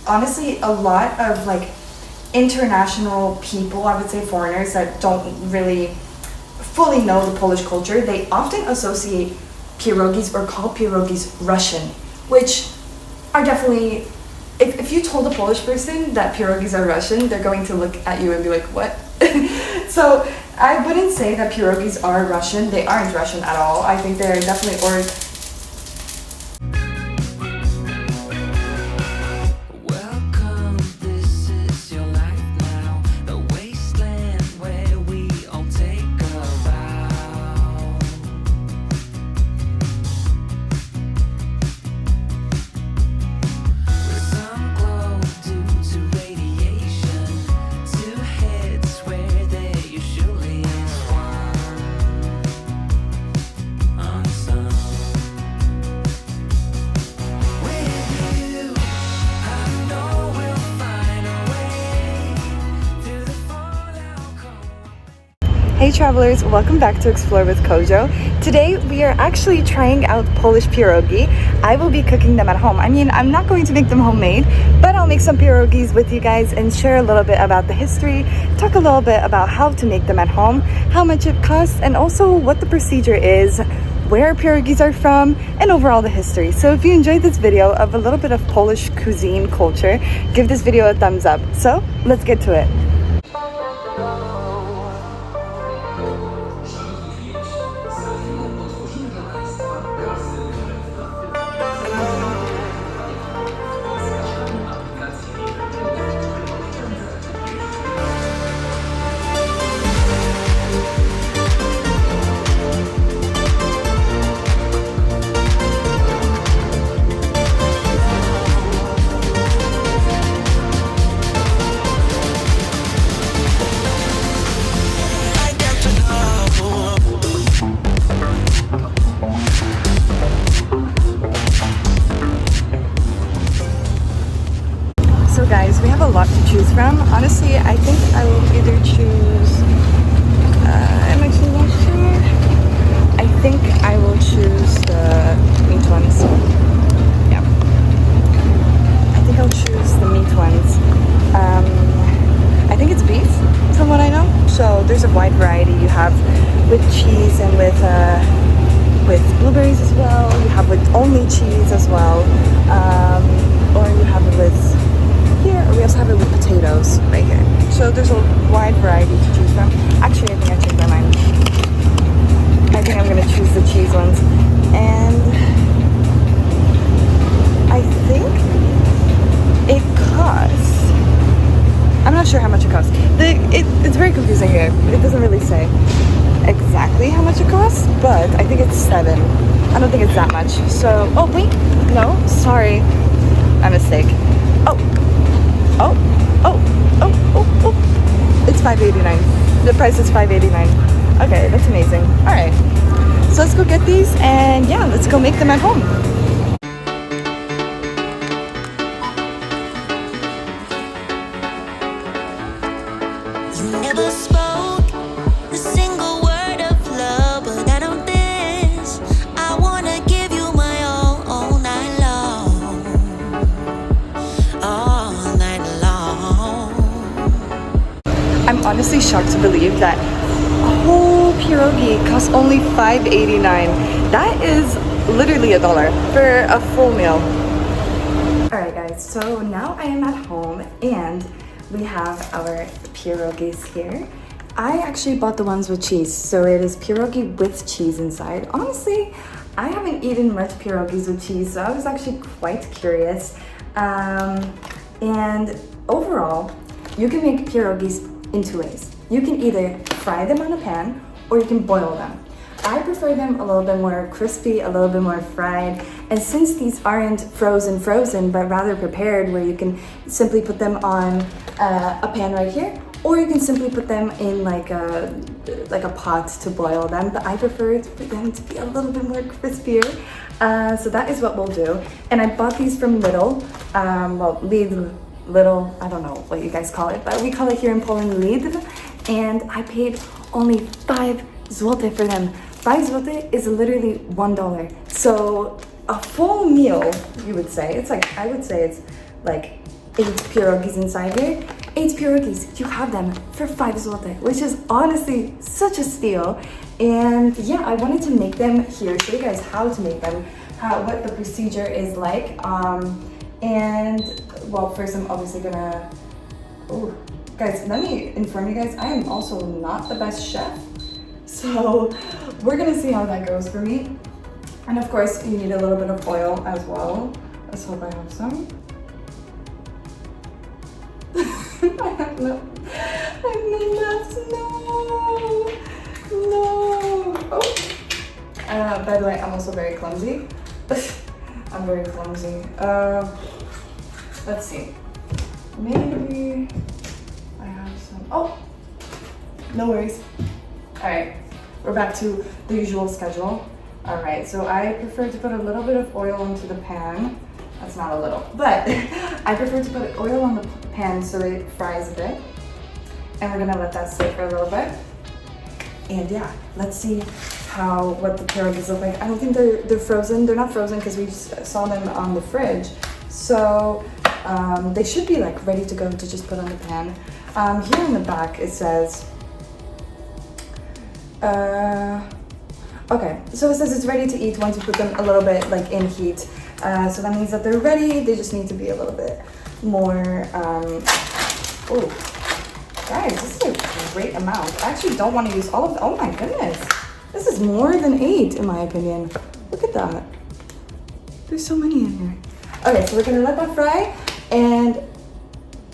honestly, a lot of like international people, I would say foreigners that don't really fully know the Polish culture, they often associate pierogis or call pierogis Russian, which are definitely, if you told a Polish person that pierogis are Russian, they're going to look at you and be like, what? So I wouldn't say that pierogis are Russian. They aren't Russian at all. I think they're definitely Hey travelers, welcome back to Explore with Kojo. Today we are actually trying out Polish pierogi. I will be cooking them at home. I mean, I'm not going to make them homemade, but I'll make some pierogis with you guys and share a little bit about the history, talk a little bit about how to make them at home, how much it costs, and also what the procedure is, where pierogis are from, and overall the history. So if you enjoyed this video of a little bit of Polish cuisine culture, give this video a thumbs up. So let's get to it. So guys, we have a lot to choose from. Honestly, I think I will either choose, I'm actually not sure. I think I will choose the meat ones. Yeah. I think I'll choose the meat ones. I think it's beef, from what I know. So there's a wide variety. You have with cheese and with blueberries as well. You have with only cheese as well. Or you have it with here, or we also have it with potatoes right here. So there's a wide variety to choose from. Actually, I think I changed my mind. I think I'm gonna choose the cheese ones. And I think it costs, I'm not sure how much it costs. It's very confusing here. It doesn't really say exactly how much it costs, but I think it's 7. I don't think it's that much. So, oh wait, no, sorry, my mistake. It's $5.89. The price is $5.89. Okay, that's amazing. All right, so let's go get these, and yeah, let's go make them at home. You never spoke a single word of love, but I know this. I wanna give you my all night long. All night long. I'm honestly shocked to believe that a whole pierogi costs only $5.89. That is literally $1 for a full meal. Alright guys, so now I am at home and we have our pierogis here. I actually bought the ones with cheese, so it is pierogi with cheese inside. Honestly, I haven't eaten much pierogis with cheese, so I was actually quite curious. And overall, you can make pierogis in 2 ways. You can either fry them on a pan or you can boil them. I prefer them a little bit more crispy, a little bit more fried. And since these aren't frozen, but rather prepared, where you can simply put them on a pan right here, or you can simply put them in like a pot to boil them. But I prefer for them to be a little bit more crispier. So that is what we'll do. And I bought these from Lidl, well, Lidl, I don't know what you guys call it, but we call it here in Poland Lidl. And I paid only 5 zloty for them. 5 zloty is literally $1. So a full meal, you would say, it's like, I would say it's like 8 pierogis inside here. 8 pierogis, you have them for 5 zloty, which is honestly such a steal. And yeah, I wanted to make them here, show you guys how to make them, what the procedure is like. And well, first I'm obviously gonna, oh, guys, let me inform you guys, I am also not the best chef. So we're gonna see how that goes for me. And of course, you need a little bit of oil as well. Let's hope I have some. I have no left, no. Oh. By the way, I'm also very clumsy. I'm very clumsy. Let's see. Maybe I have some, oh, no worries. All right, we're back to the usual schedule. All right, so I prefer to put a little bit of oil into the pan. That's not a little, but I prefer to put oil on the pan so it fries a bit. And we're gonna let that sit for a little bit. And yeah, let's see what the pierogis look like. I don't think they're frozen. They're not frozen because we saw them on the fridge. So they should be like ready to go to just put on the pan. Here in the back it says, okay, so it says it's ready to eat once you put them a little bit like in heat. So that means that they're ready. They just need to be a little bit more, oh, guys, this is a great amount. I actually don't want to use all of them. Oh my goodness. This is more than 8 in my opinion. Look at that. There's so many in here. Okay, so we're gonna let that fry and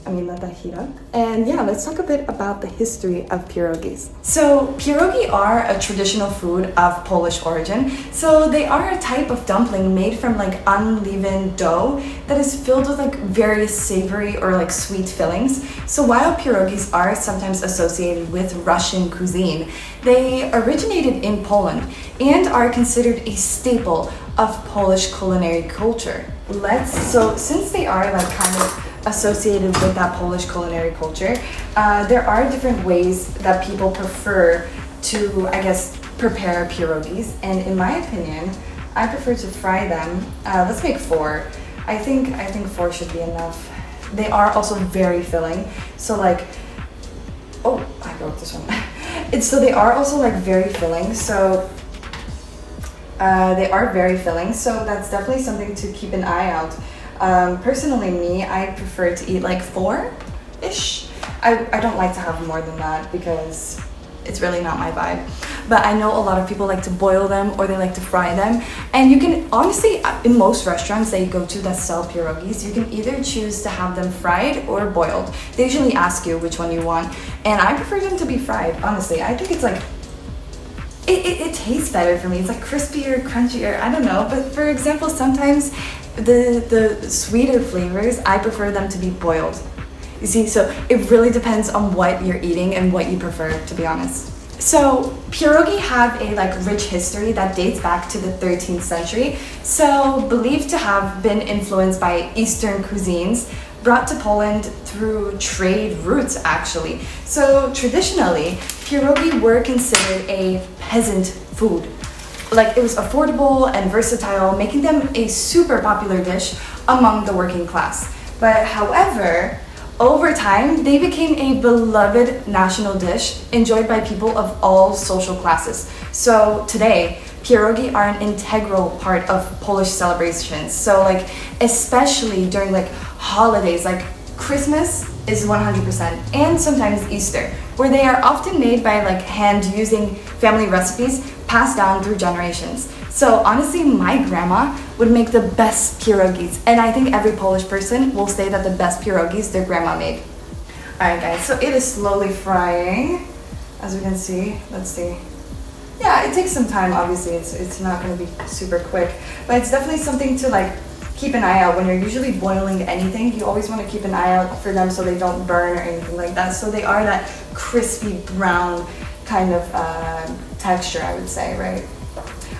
let that heat up. And yeah, let's talk a bit about the history of pierogis. So pierogi are a traditional food of Polish origin. So they are a type of dumpling made from like unleavened dough that is filled with like various savory or like sweet fillings. So while pierogis are sometimes associated with Russian cuisine, they originated in Poland and are considered a staple of Polish culinary culture. So since they are like kind of associated with that Polish culinary culture, there are different ways that people prefer to, I guess, prepare pierogis. And in my opinion, I prefer to fry them. Let's make 4. I think 4 should be enough. They are also very filling. So like, oh, I broke this one. So they are also like very filling. So they are very filling. So that's definitely something to keep an eye out. Personally, me, I prefer to eat like 4-ish. I don't like to have more than that because it's really not my vibe. But I know a lot of people like to boil them or they like to fry them. And you can honestly, in most restaurants that you go to that sell pierogis, you can either choose to have them fried or boiled. They usually ask you which one you want. And I prefer them to be fried, honestly. I think it's like, it tastes better for me. It's like crispier, crunchier, I don't know. But for example, sometimes the sweeter flavors, I prefer them to be boiled. You see, so it really depends on what you're eating and what you prefer, to be honest. So pierogi have a like rich history that dates back to the 13th century. So believed to have been influenced by Eastern cuisines brought to Poland through trade routes actually. So traditionally, pierogi were considered a peasant food. Like it was affordable and versatile, making them a super popular dish among the working class. But however, over time, they became a beloved national dish enjoyed by people of all social classes. So today, pierogi are an integral part of Polish celebrations. So like, especially during like holidays, like Christmas is 100%, and sometimes Easter, where they are often made by like hand using family recipes passed down through generations. So honestly, my grandma would make the best pierogis, and I think every Polish person will say that the best pierogis their grandma made. Alright guys, so it is slowly frying, as we can see. Let's see. Yeah, it takes some time, obviously, it's not going to be super quick, but it's definitely something to like keep an eye out. When you're usually boiling anything, you always want to keep an eye out for them so they don't burn or anything like that. So they are that crispy brown kind of texture, I would say, right?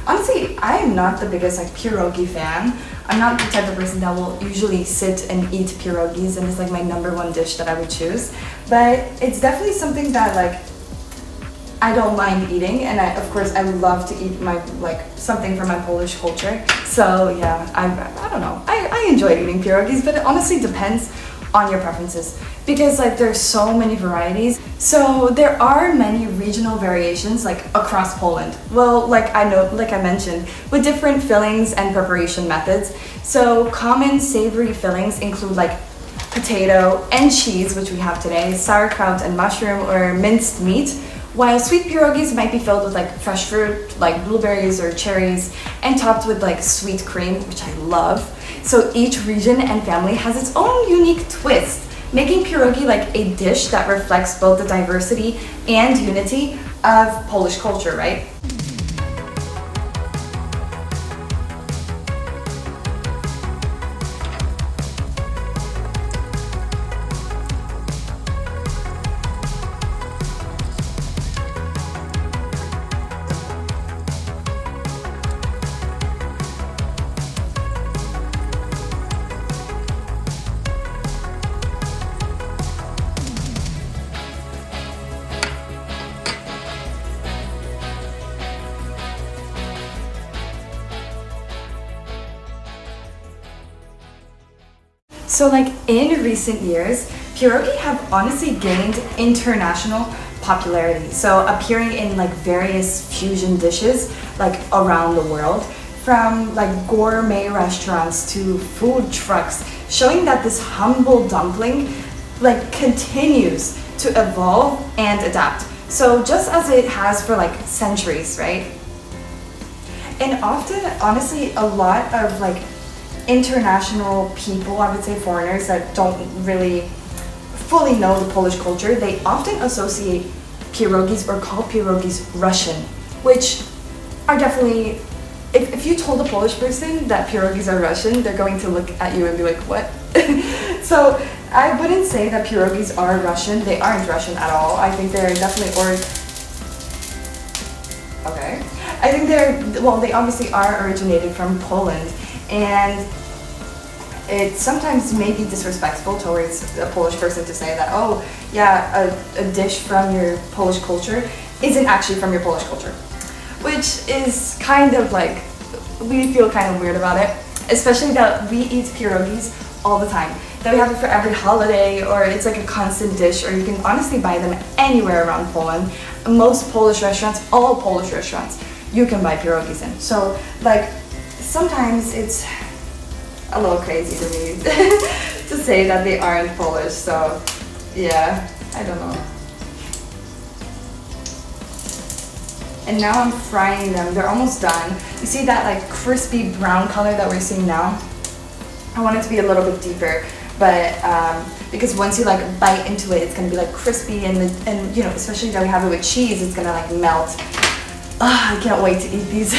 Honestly, I am not the biggest like pierogi fan. I'm not the type of person that will usually sit and eat pierogis, and it's like my #1 dish that I would choose. But it's definitely something that like I don't mind eating, and of course I love to eat my like something from my Polish culture. So yeah, I don't know. I enjoy eating pierogis, but it honestly depends on your preferences, because like there's so many varieties. So there are many regional variations like across Poland. Well, like I mentioned, with different fillings and preparation methods. So common savory fillings include like potato and cheese, which we have today, sauerkraut and mushroom or minced meat, while sweet pierogis might be filled with like fresh fruit like blueberries or cherries and topped with like sweet cream, which I love. So each region and family has its own unique twist, making pierogi like a dish that reflects both the diversity and unity of Polish culture, right? So like in recent years, pierogi have honestly gained international popularity. So appearing in like various fusion dishes like around the world, from like gourmet restaurants to food trucks, showing that this humble dumpling like continues to evolve and adapt. So just as it has for like centuries, right? And often, honestly, a lot of like international people, I would say foreigners that don't really fully know the Polish culture, they often associate pierogis or call pierogis Russian, which are definitely, if you told a Polish person that pierogis are Russian, they're going to look at you and be like, what? So I wouldn't say that pierogis are Russian. They aren't Russian at all. I think they're definitely, okay. I think they obviously are originated from Poland, and it sometimes may be disrespectful towards a Polish person to say that, oh yeah, a dish from your Polish culture isn't actually from your Polish culture, which is kind of like, we feel kind of weird about it, especially that we eat pierogis all the time, that we have it for every holiday, or it's like a constant dish, or you can honestly buy them anywhere around Poland. Most Polish restaurants, all Polish restaurants, you can buy pierogis in. So like sometimes it's a little crazy to me to say that they aren't Polish, so yeah, I don't know. And now I'm frying them. They're almost done. You see that like crispy brown color that we're seeing now? I want it to be a little bit deeper, but because once you like bite into it, it's gonna be like crispy, and you know, especially that we have it with cheese, it's gonna like melt. I can't wait to eat these.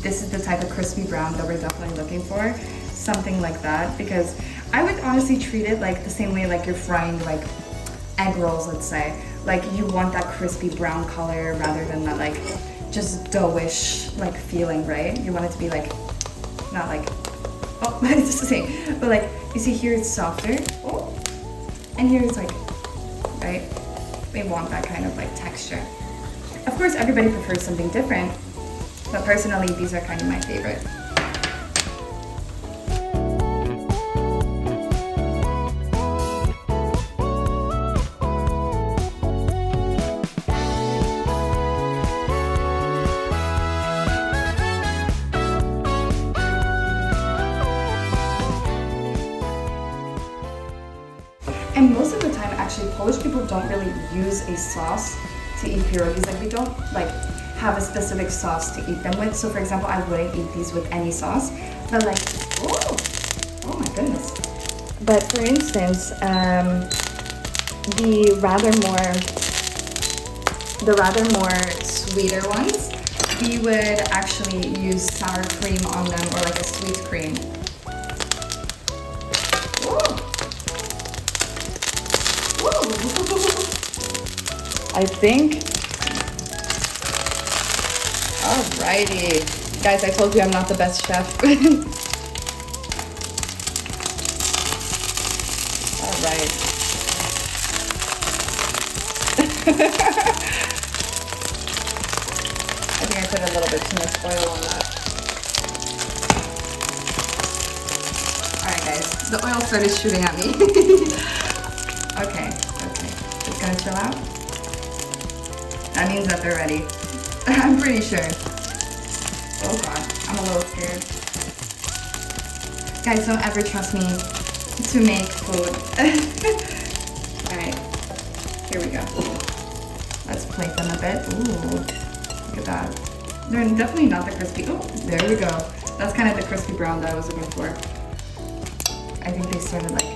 This is the type of crispy brown that we're definitely looking for, something like that, because I would honestly treat it like the same way like you're frying like egg rolls, let's say. Like you want that crispy brown color rather than that like just doughish like feeling, right? You want it to be like, not like, oh, it's just the same, but like you see here it's softer, oh, and here it's like, right? We want that kind of like texture. Of course, everybody prefers something different, but personally, these are kind of my favorite. And most of the time, actually, Polish people don't really use a sauce to eat pierogis. Like we don't like have a specific sauce to eat them with. So for example, I wouldn't eat these with any sauce, but like, oh my goodness. But for instance, the rather more sweeter ones, we would actually use sour cream on them, or like a sweet cream. I think. Alrighty. Guys, I told you I'm not the best chef. Alright. I think I put a little bit too much oil on that. Alright guys, the oil started shooting at me. Okay, it's gonna chill out. That means that they're ready. I'm pretty sure. Oh god, I'm a little scared. Guys, don't ever trust me to make food. Alright, here we go. Let's plate them a bit. Ooh, look at that. They're definitely not the crispy. Oh, there we go. That's kind of the crispy brown that I was looking for. I think they started like, I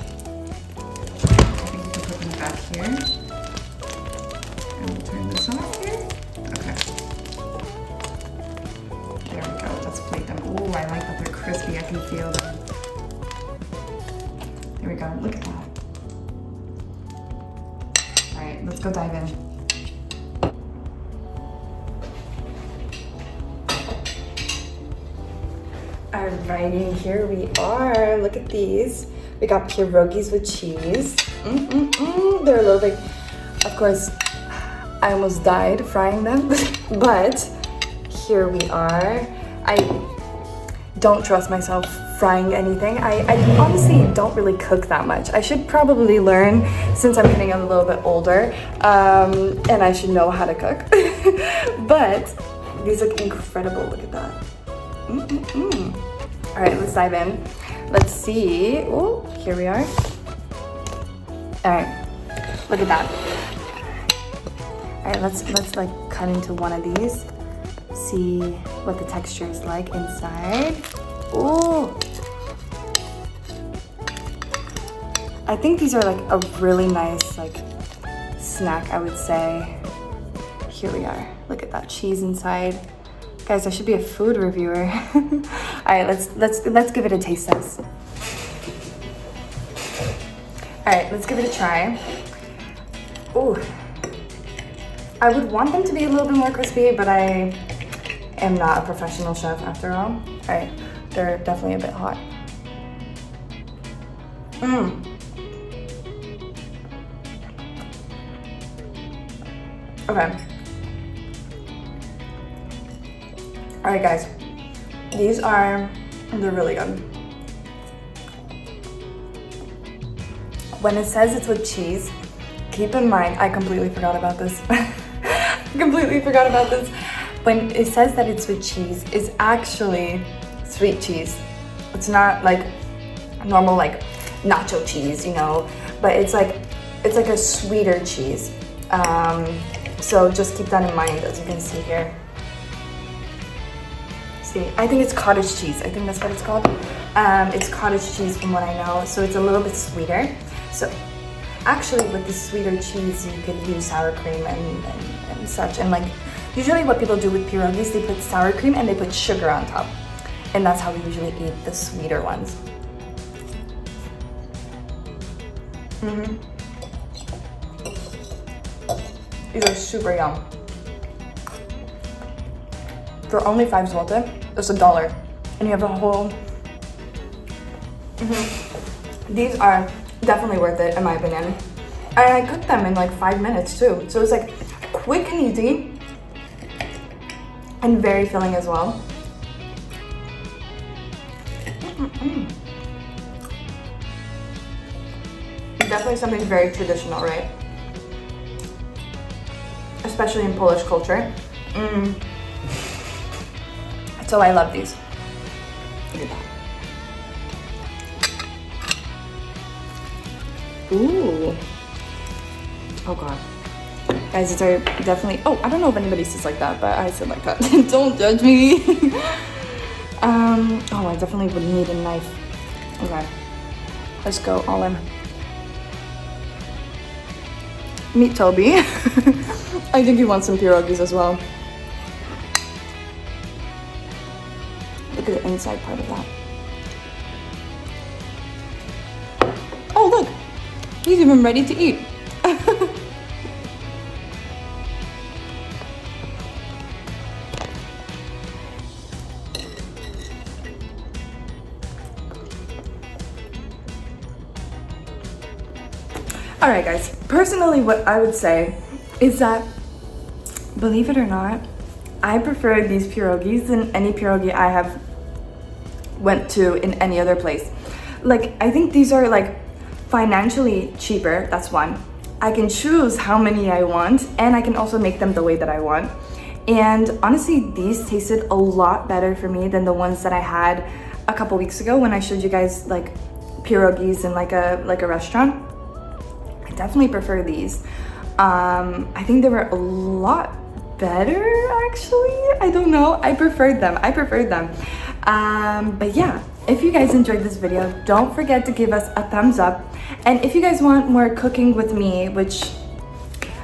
think we can put them back here. And we'll turn this off here. Okay. There we go. Let's plate them. Ooh, I like that they're crispy. I can feel them. There we go. Look at that. All right, let's go dive in. Alrighty, here we are. Look at these. We got pierogis with cheese. They're a little bit, of course, I almost died frying them, but here we are. I don't trust myself frying anything. I honestly don't really cook that much. I should probably learn since I'm getting a little bit older, and I should know how to cook. But these look incredible. Look at that. All right, let's dive in. Let's see. Oh, here we are. All right, look at that. All right, let's like cut into one of these. See what the texture is like inside. Ooh. I think these are like a really nice like snack, I would say. Here we are. Look at that cheese inside. Guys, I should be a food reviewer. All right, let's give it a taste test. All right, let's give it a try. Ooh. I would want them to be a little bit more crispy, but I am not a professional chef after all. All right, they're definitely a bit hot. Okay. All right, guys, they're really good. When it says it's with cheese, keep in mind, I completely forgot about this. Completely forgot about this. When it says that it's with cheese, it's actually sweet cheese. It's not like normal like nacho cheese, you know, but it's like a sweeter cheese. So just keep that in mind, as you can see here. See, I think it's cottage cheese. I think that's what it's called. It's cottage cheese from what I know, so it's a little bit sweeter. So actually with the sweeter cheese, you could use sour cream and such. And like usually what people do with pierogis, they put sour cream and they put sugar on top. And that's how we usually eat the sweeter ones. These are super yum. For only 5 zloty, it's $1. And you have a whole... These are definitely worth it, in my opinion. And I cooked them in like 5 minutes too. So it's like quick and easy. And very filling as well. Definitely something very traditional, right? Especially in Polish culture. So I love these. Look at that. Ooh. Oh god. Guys, these are definitely... Oh, I don't know if anybody says like that, but I said like that. Don't judge me. Oh, I definitely would need a knife. Okay. Let's go all in. Meet Toby. I think he wants some pierogis as well. Look at the inside part of that. Oh, look! He's even ready to eat. Alright guys, personally what I would say is that, believe it or not, I prefer these pierogis than any pierogi I have went to in any other place. Like, I think these are like financially cheaper, that's one. I can choose how many I want, and I can also make them the way that I want. And honestly, these tasted a lot better for me than the ones that I had a couple weeks ago when I showed you guys like pierogis in like a restaurant. I definitely prefer these. I think they were a lot better actually. I don't know, I preferred them. But yeah, if you guys enjoyed this video, don't forget to give us a thumbs up. And if you guys want more cooking with me, which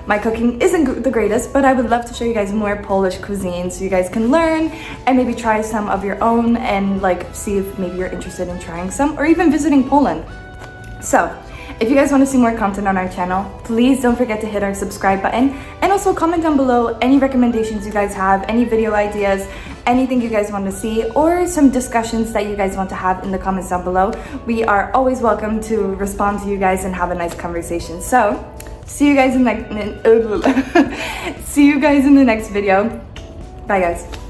my cooking isn't the greatest, but I would love to show you guys more Polish cuisine so you guys can learn and maybe try some of your own and like see if maybe you're interested in trying some or even visiting Poland. So if you guys want to see more content on our channel, please don't forget to hit our subscribe button and also comment down below any recommendations you guys have, any video ideas, anything you guys want to see, or some discussions that you guys want to have in the comments down below. We are always welcome to respond to you guys and have a nice conversation. So see you guys in the next video. Bye guys.